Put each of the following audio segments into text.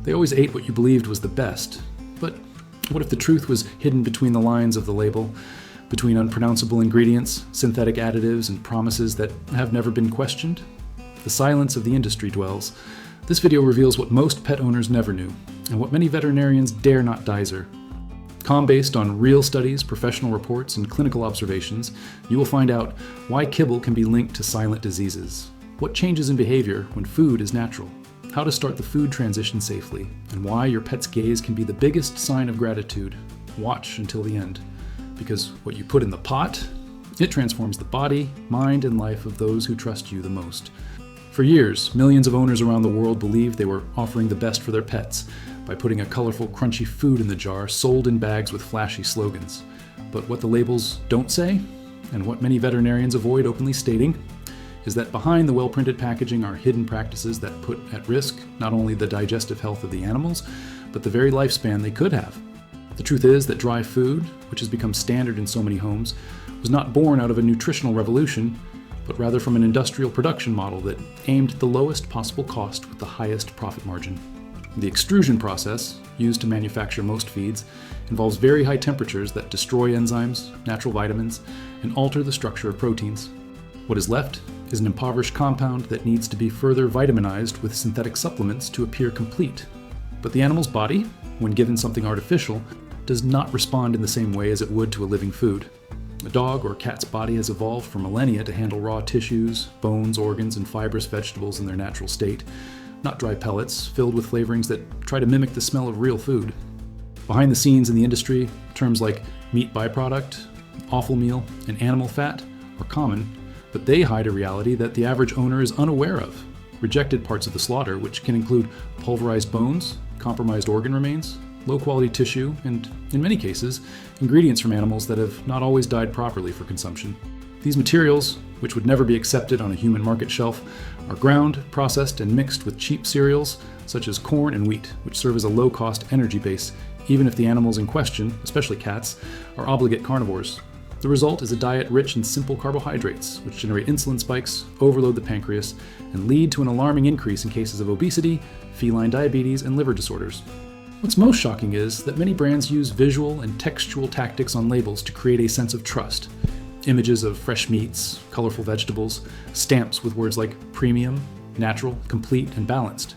They always ate what you believed was the best. But what if the truth was hidden between the lines of the label, between unpronounceable ingredients, synthetic additives, and promises that have never been questioned? The silence of the industry dwells. This video reveals what most pet owners never knew, and what many veterinarians dare not dizer. Based on real studies, professional reports, and clinical observations, you will find out why kibble can be linked to silent diseases, what changes in behavior when food is natural, how to start the food transition safely, and why your pet's gaze can be the biggest sign of gratitude. Watch until the end, because what you put in the pot, it transforms the body, mind, and life of those who trust you the most. For years, millions of owners around the world believed they were offering the best for their pets by putting a colorful, crunchy food in the jar sold in bags with flashy slogans. But what the labels don't say, and what many veterinarians avoid openly stating, is that behind the well-printed packaging are hidden practices that put at risk not only the digestive health of the animals, but the very lifespan they could have. The truth is that dry food, which has become standard in so many homes, was not born out of a nutritional revolution, but rather from an industrial production model that aimed at the lowest possible cost with the highest profit margin. The extrusion process, used to manufacture most feeds, involves very high temperatures that destroy enzymes, natural vitamins, and alter the structure of proteins. What is left is an impoverished compound that needs to be further vitaminized with synthetic supplements to appear complete. But the animal's body, when given something artificial, does not respond in the same way as it would to a living food. A dog or cat's body has evolved for millennia to handle raw tissues, bones, organs, and fibrous vegetables in their natural state, not dry pellets filled with flavorings that try to mimic the smell of real food. Behind the scenes in the industry, terms like meat byproduct, offal meal, and animal fat are common, but they hide a reality that the average owner is unaware of. Rejected parts of the slaughter, which can include pulverized bones, compromised organ remains, low-quality tissue, and, in many cases, ingredients from animals that have not always died properly for consumption. These materials, which would never be accepted on a human market shelf, are ground, processed, and mixed with cheap cereals such as corn and wheat, which serve as a low-cost energy base, even if the animals in question, especially cats, are obligate carnivores. The result is a diet rich in simple carbohydrates, which generate insulin spikes, overload the pancreas, and lead to an alarming increase in cases of obesity, feline diabetes, and liver disorders. What's most shocking is that many brands use visual and textual tactics on labels to create a sense of trust. Images of fresh meats, colorful vegetables, stamps with words like premium, natural, complete, and balanced.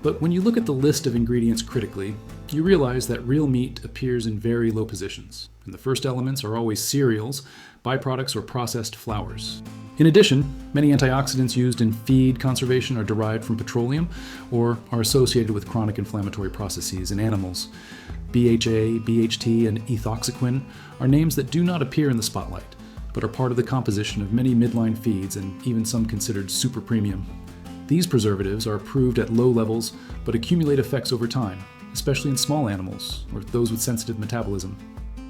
But when you look at the list of ingredients critically, you realize that real meat appears in very low positions, and the first elements are always cereals, byproducts, or processed flours. In addition, many antioxidants used in feed conservation are derived from petroleum or are associated with chronic inflammatory processes in animals. BHA, BHT, and ethoxyquin are names that do not appear in the spotlight, but are part of the composition of many midline feeds and even some considered super premium. These preservatives are approved at low levels but accumulate effects over time, especially in small animals or those with sensitive metabolism.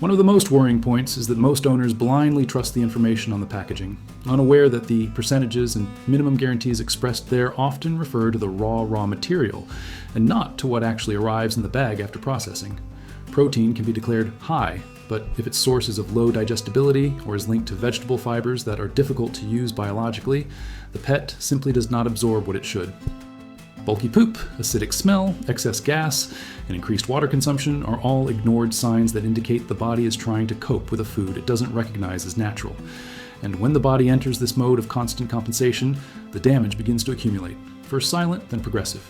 One of the most worrying points is that most owners blindly trust the information on the packaging, unaware that the percentages and minimum guarantees expressed there often refer to the raw material, and not to what actually arrives in the bag after processing. Protein can be declared high, but if its source is of low digestibility or is linked to vegetable fibers that are difficult to use biologically, the pet simply does not absorb what it should. Bulky poop, acidic smell, excess gas, and increased water consumption are all ignored signs that indicate the body is trying to cope with a food it doesn't recognize as natural. And when the body enters this mode of constant compensation, the damage begins to accumulate, first silent, then progressive.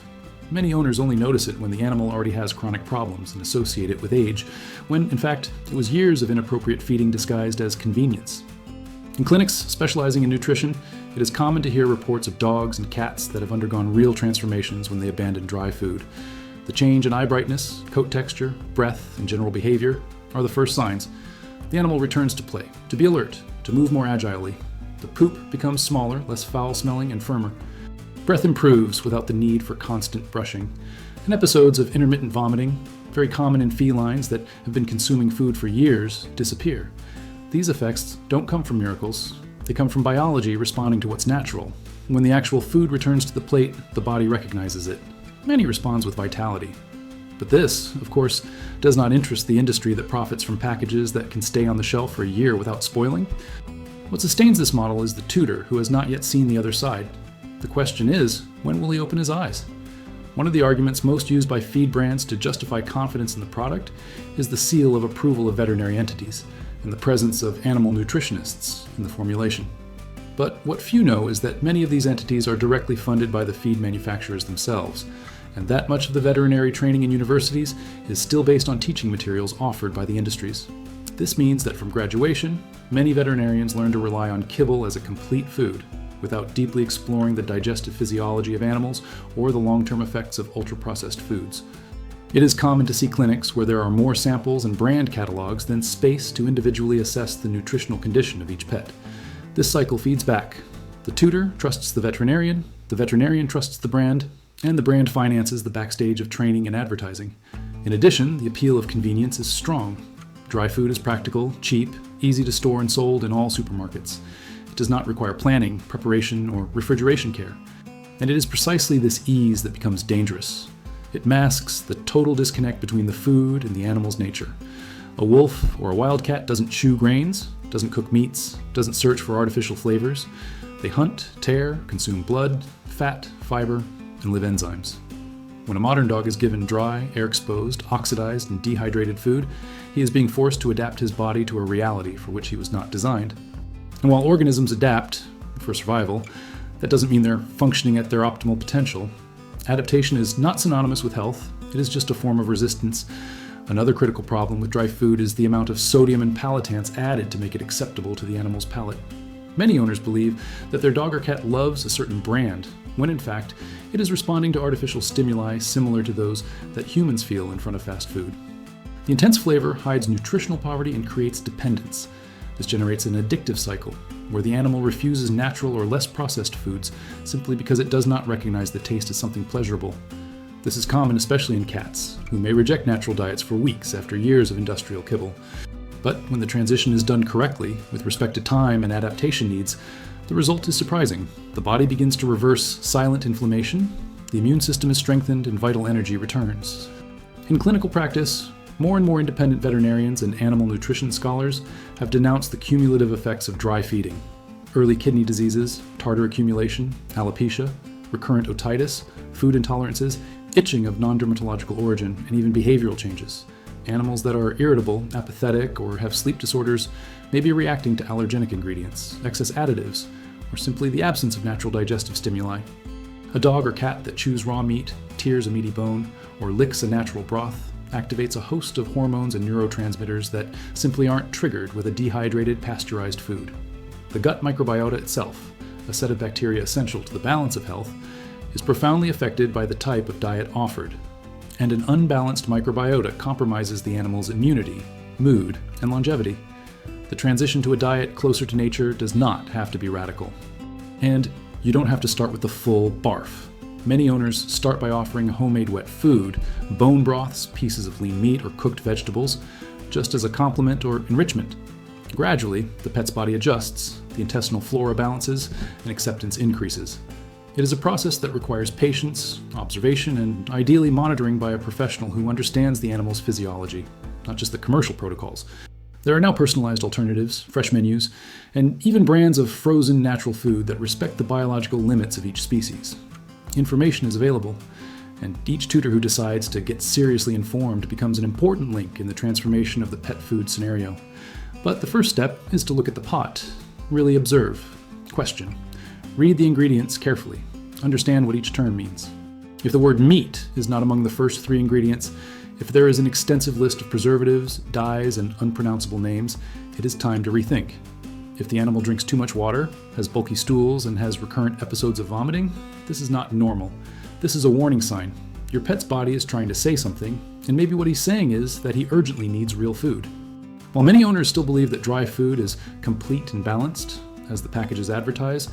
Many owners only notice it when the animal already has chronic problems and associate it with age, when, in fact, it was years of inappropriate feeding disguised as convenience. In clinics specializing in nutrition, it is common to hear reports of dogs and cats that have undergone real transformations when they abandon dry food. The change in eye brightness, coat texture, breath, and general behavior are the first signs. The animal returns to play, to be alert, to move more agilely. The poop becomes smaller, less foul-smelling, and firmer. Breath improves without the need for constant brushing. And episodes of intermittent vomiting, very common in felines that have been consuming food for years, disappear. These effects don't come from miracles. They come from biology responding to what's natural. When the actual food returns to the plate, the body recognizes it. Many responds with vitality. But this, of course, does not interest the industry that profits from packages that can stay on the shelf for a year without spoiling. What sustains this model is the tutor who has not yet seen the other side. The question is, when will he open his eyes? One of the arguments most used by feed brands to justify confidence in the product is the seal of approval of veterinary entities and the presence of animal nutritionists in the formulation. But what few know is that many of these entities are directly funded by the feed manufacturers themselves, and that much of the veterinary training in universities is still based on teaching materials offered by the industries. This means that from graduation, many veterinarians learn to rely on kibble as a complete food, without deeply exploring the digestive physiology of animals or the long-term effects of ultra-processed foods. It is common to see clinics where there are more samples and brand catalogs than space to individually assess the nutritional condition of each pet. This cycle feeds back. The tutor trusts the veterinarian trusts the brand, and the brand finances the backstage of training and advertising. In addition, the appeal of convenience is strong. Dry food is practical, cheap, easy to store and sold in all supermarkets. It does not require planning, preparation, or refrigeration care. And it is precisely this ease that becomes dangerous. It masks the total disconnect between the food and the animal's nature. A wolf or a wildcat doesn't chew grains, doesn't cook meats, doesn't search for artificial flavors. They hunt, tear, consume blood, fat, fiber, and live enzymes. When a modern dog is given dry, air-exposed, oxidized, and dehydrated food, he is being forced to adapt his body to a reality for which he was not designed. And while organisms adapt for survival, that doesn't mean they're functioning at their optimal potential. Adaptation is not synonymous with health, it is just a form of resistance. Another critical problem with dry food is the amount of sodium and palatants added to make it acceptable to the animal's palate. Many owners believe that their dog or cat loves a certain brand, when in fact, it is responding to artificial stimuli similar to those that humans feel in front of fast food. The intense flavor hides nutritional poverty and creates dependence. This generates an addictive cycle, where the animal refuses natural or less processed foods simply because it does not recognize the taste as something pleasurable. This is common especially in cats, who may reject natural diets for weeks after years of industrial kibble. But when the transition is done correctly, with respect to time and adaptation needs, the result is surprising. The body begins to reverse silent inflammation, the immune system is strengthened, and vital energy returns. In clinical practice, more and more independent veterinarians and animal nutrition scholars have denounced the cumulative effects of dry feeding. Early kidney diseases, tartar accumulation, alopecia, recurrent otitis, food intolerances, itching of non-dermatological origin, and even behavioral changes. Animals that are irritable, apathetic, or have sleep disorders may be reacting to allergenic ingredients, excess additives, or simply the absence of natural digestive stimuli. A dog or cat that chews raw meat, tears a meaty bone, or licks a natural broth activates a host of hormones and neurotransmitters that simply aren't triggered with a dehydrated, pasteurized food. The gut microbiota itself, a set of bacteria essential to the balance of health, is profoundly affected by the type of diet offered. And an unbalanced microbiota compromises the animal's immunity, mood, and longevity. The transition to a diet closer to nature does not have to be radical. And you don't have to start with the full barf. Many owners start by offering homemade wet food, bone broths, pieces of lean meat, or cooked vegetables, just as a complement or enrichment. Gradually, the pet's body adjusts, the intestinal flora balances, and acceptance increases. It is a process that requires patience, observation, and ideally monitoring by a professional who understands the animal's physiology, not just the commercial protocols. There are now personalized alternatives, fresh menus, and even brands of frozen natural food that respect the biological limits of each species. Information is available, and each tutor who decides to get seriously informed becomes an important link in the transformation of the pet food scenario. But the first step is to look at the pot, really observe, question, read the ingredients carefully, understand what each term means. If the word meat is not among the first 3 ingredients, if there is an extensive list of preservatives, dyes, and unpronounceable names, it is time to rethink. If the animal drinks too much water, has bulky stools, and has recurrent episodes of vomiting, this is not normal. This is a warning sign. Your pet's body is trying to say something, and maybe what he's saying is that he urgently needs real food. While many owners still believe that dry food is complete and balanced, as the packages advertise,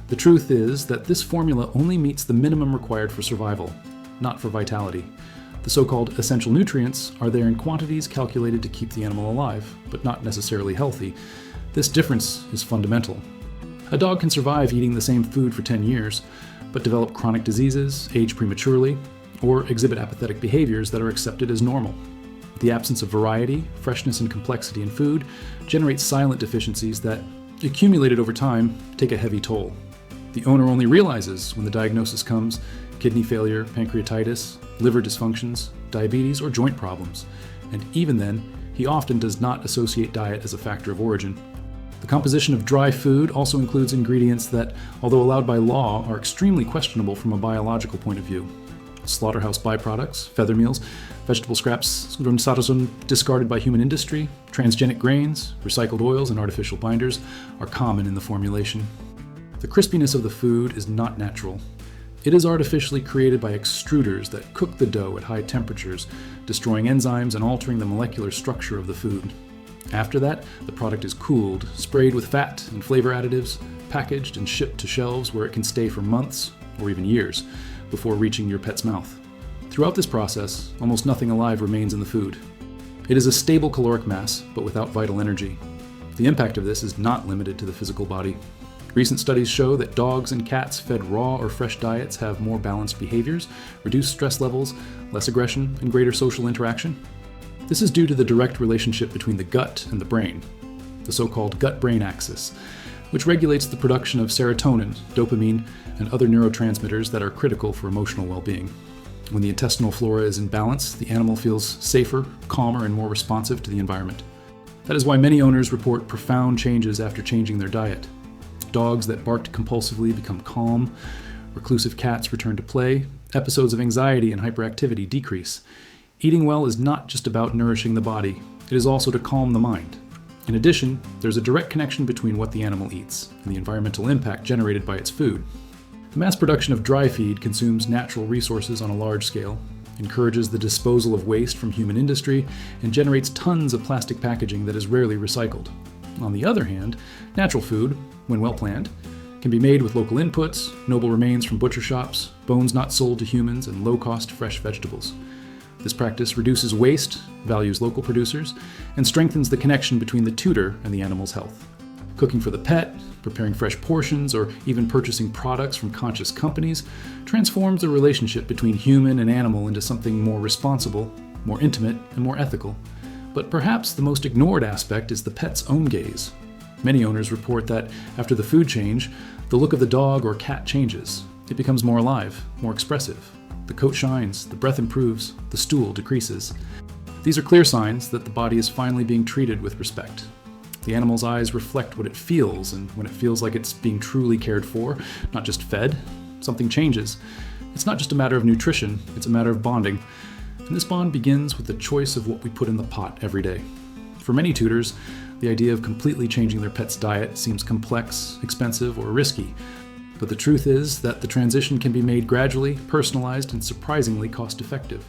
the truth is that this formula only meets the minimum required for survival, not for vitality. The so-called essential nutrients are there in quantities calculated to keep the animal alive, but not necessarily healthy. This difference is fundamental. A dog can survive eating the same food for 10 years, but develop chronic diseases, age prematurely, or exhibit apathetic behaviors that are accepted as normal. The absence of variety, freshness, and complexity in food generates silent deficiencies that, accumulated over time, take a heavy toll. The owner only realizes when the diagnosis comes kidney failure, pancreatitis, liver dysfunctions, diabetes, or joint problems. And even then, he often does not associate diet as a factor of origin. The composition of dry food also includes ingredients that, although allowed by law, are extremely questionable from a biological point of view. Slaughterhouse byproducts, feather meals, vegetable scraps discarded by human industry, transgenic grains, recycled oils, and artificial binders are common in the formulation. The crispiness of the food is not natural. It is artificially created by extruders that cook the dough at high temperatures, destroying enzymes and altering the molecular structure of the food. After that, the product is cooled, sprayed with fat and flavor additives, packaged and shipped to shelves where it can stay for months or even years before reaching your pet's mouth. Throughout this process, almost nothing alive remains in the food. It is a stable caloric mass, but without vital energy. The impact of this is not limited to the physical body. Recent studies show that dogs and cats fed raw or fresh diets have more balanced behaviors, reduced stress levels, less aggression, and greater social interaction. This is due to the direct relationship between the gut and the brain, the so-called gut-brain axis, which regulates the production of serotonin, dopamine, and other neurotransmitters that are critical for emotional well-being. When the intestinal flora is in balance, the animal feels safer, calmer, and more responsive to the environment. That is why many owners report profound changes after changing their diet. Dogs that barked compulsively become calm, reclusive cats return to play, episodes of anxiety and hyperactivity decrease. Eating well is not just about nourishing the body, it is also to calm the mind. In addition, there's a direct connection between what the animal eats and the environmental impact generated by its food. The mass production of dry feed consumes natural resources on a large scale, encourages the disposal of waste from human industry, and generates tons of plastic packaging that is rarely recycled. On the other hand, natural food, when well planned, can be made with local inputs, noble remains from butcher shops, bones not sold to humans, and low-cost fresh vegetables. This practice reduces waste, values local producers, and strengthens the connection between the tutor and the animal's health. Cooking for the pet, preparing fresh portions, or even purchasing products from conscious companies transforms the relationship between human and animal into something more responsible, more intimate, and more ethical. But perhaps the most ignored aspect is the pet's own gaze. Many owners report that after the food change, the look of the dog or cat changes. It becomes more alive, more expressive. The coat shines, the breath improves, the stool decreases. These are clear signs that the body is finally being treated with respect. The animal's eyes reflect what it feels, and when it feels like it's being truly cared for, not just fed, something changes. It's not just a matter of nutrition, it's a matter of bonding. And this bond begins with the choice of what we put in the pot every day. For many tutors, the idea of completely changing their pet's diet seems complex, expensive, or risky. But the truth is that the transition can be made gradually, personalized, and surprisingly cost-effective,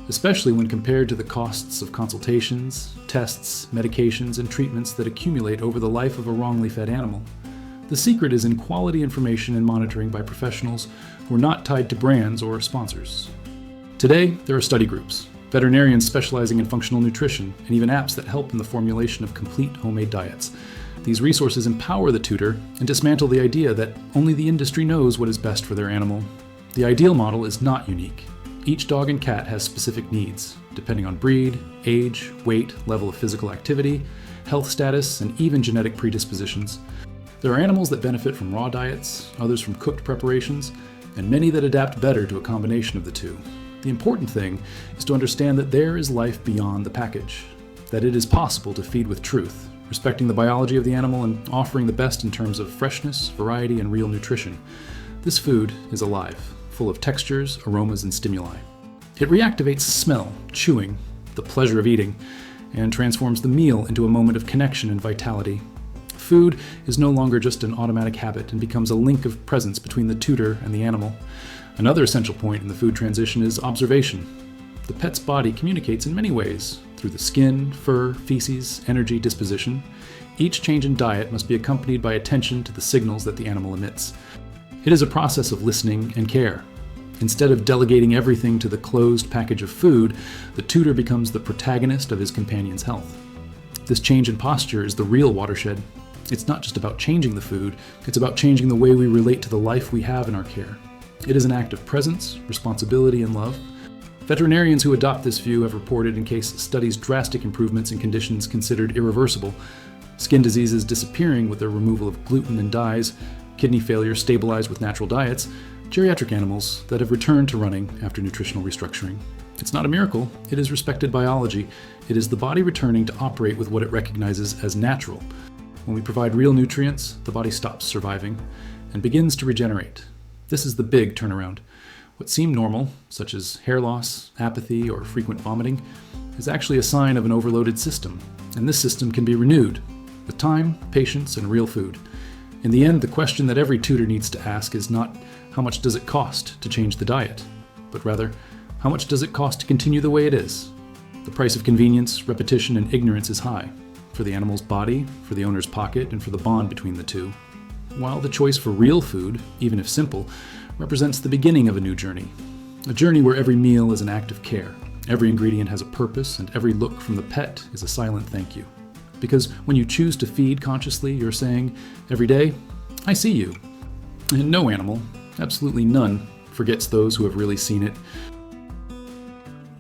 especially when compared to the costs of consultations, tests, medications, and treatments that accumulate over the life of a wrongly fed animal. The secret is in quality information and monitoring by professionals who are not tied to brands or sponsors. Today, there are study groups, veterinarians specializing in functional nutrition, and even apps that help in the formulation of complete homemade diets. These resources empower the tutor and dismantle the idea that only the industry knows what is best for their animal. The ideal model is not unique. Each dog and cat has specific needs, depending on breed, age, weight, level of physical activity, health status, and even genetic predispositions. There are animals that benefit from raw diets, others from cooked preparations, and many that adapt better to a combination of the two. The important thing is to understand that there is life beyond the package, that it is possible to feed with truth, respecting the biology of the animal and offering the best in terms of freshness, variety, and real nutrition. This food is alive, full of textures, aromas, and stimuli. It reactivates smell, chewing, the pleasure of eating, and transforms the meal into a moment of connection and vitality. Food is no longer just an automatic habit and becomes a link of presence between the tutor and the animal. Another essential point in the food transition is observation. The pet's body communicates in many ways, through the skin, fur, feces, energy, disposition. Each change in diet must be accompanied by attention to the signals that the animal emits. It is a process of listening and care. Instead of delegating everything to the closed package of food, the tutor becomes the protagonist of his companion's health. This change in posture is the real watershed. It's not just about changing the food, it's about changing the way we relate to the life we have in our care. It is an act of presence, responsibility, and love. Veterinarians who adopt this view have reported in case studies drastic improvements in conditions considered irreversible, skin diseases disappearing with the removal of gluten and dyes, kidney failure stabilized with natural diets, geriatric animals that have returned to running after nutritional restructuring. It's not a miracle, it is respected biology. It is the body returning to operate with what it recognizes as natural. When we provide real nutrients, the body stops surviving and begins to regenerate. This is the big turnaround. What seemed normal, such as hair loss, apathy, or frequent vomiting, is actually a sign of an overloaded system, and this system can be renewed with time, patience, and real food. In the end, the question that every tutor needs to ask is not how much does it cost to change the diet, but rather, how much does it cost to continue the way it is? The price of convenience, repetition, and ignorance is high, for the animal's body, for the owner's pocket, and for the bond between the two. While the choice for real food, even if simple, represents the beginning of a new journey. A journey where every meal is an act of care, every ingredient has a purpose, and every look from the pet is a silent thank you. Because when you choose to feed consciously, you're saying, every day, I see you. And no animal, absolutely none, forgets those who have really seen it,